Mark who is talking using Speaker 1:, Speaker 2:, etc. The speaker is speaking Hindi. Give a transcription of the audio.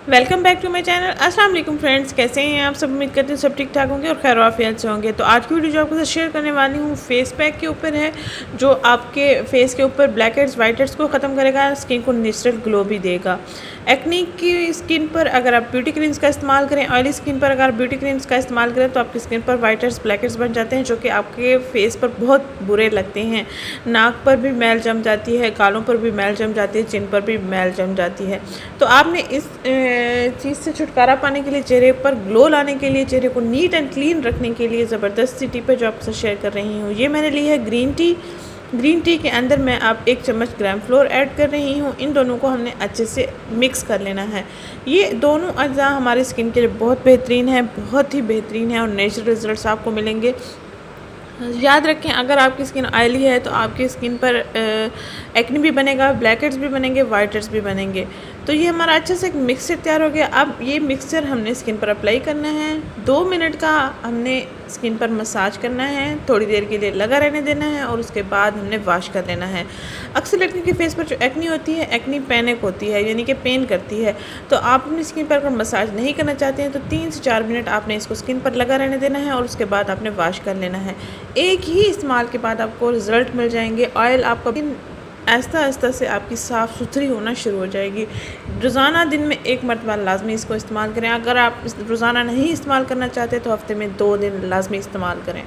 Speaker 1: Welcome back to my channel. अस्सलाम वालेकुम फ्रेंड्स, कैसे हैं आप सब? उम्मीद करते हैं सब ठीक ठाक होंगे और खैर आफियत से होंगे। तो आज की वीडियो जो आपके साथ शेयर करने वाली हूँ फेस पैक के ऊपर है, जो आपके फेस के ऊपर ब्लैक हेड्स वाइट हेड्स को ख़त्म करेगा, स्किन को नेचुरल ग्लो भी देगा। एक्ने की स्किन पर अगर आप ब्यूटी क्रीम्स का इस्तेमाल करें, ऑयली स्किन पर अगर ब्यूटी क्रीम्स का इस्तेमाल करें तो आपकी स्किन पर वाइट हेड्स ब्लैक हेड्स बन जाते हैं, जो कि आपके फेस पर बहुत बुरे लगते हैं। नाक पर भी मैल जम जाती है, गालों पर भी मैल जम जाती है, चिन पर भी मैल जम जाती है। तो आपने इस चीज़ से छुटकारा पाने के लिए, चेहरे पर ग्लो लाने के लिए, चेहरे को नीट एंड क्लीन रखने के लिए ज़बरदस्त सी टिप है जो आपसे शेयर कर रही हूँ। ये मैंने ली है ग्रीन टी। ग्रीन टी के अंदर मैं आप 1 चम्मच ग्राम फ्लोर ऐड कर रही हूँ। इन दोनों को हमने अच्छे से मिक्स कर लेना है। ये दोनों अज़ा हमारी स्किन के लिए बहुत बेहतरीन है, बहुत ही बेहतरीन है और नेचुरल रिजल्ट्स आपको मिलेंगे। याद रखें, अगर आपकी स्किन ऑयली है तो आपकी स्किन पर एक्ने भी बनेगा, ब्लैक हेड्स भी बनेंगे, वाइट हेड्स भी बनेंगे। तो ये हमारा अच्छे से एक मिक्सचर तैयार हो गया। अब ये मिक्सचर हमने स्किन पर अप्लाई करना है। 2 मिनट का हमने स्किन पर मसाज करना है, थोड़ी देर के लिए लगा रहने देना है और उसके बाद हमने वॉश कर लेना है। अक्सर लड़कियों के फेस पर जो एक्ने होती है, एक्ने पैनिक होती है, यानी कि पेन करती है। तो आप अपनी स्किन पर अगर मसाज नहीं करना चाहते हैं तो 3 से 4 मिनट आपने इसको स्किन पर लगा रहने देना है और उसके बाद आपने वॉश कर लेना है। एक ही इस्तेमाल के बाद आपको रिज़ल्ट मिल जाएंगे। ऑयल आपका आहिस्ता आहिस्ता से आपकी साफ़ सुथरी होना शुरू हो जाएगी। रोज़ाना दिन में 1 मरतबा लाजमी इसको इस्तेमाल करें। अगर आप रोज़ाना नहीं इस्तेमाल करना चाहते तो हफ़्ते में 2 दिन लाजमी इस्तेमाल करें।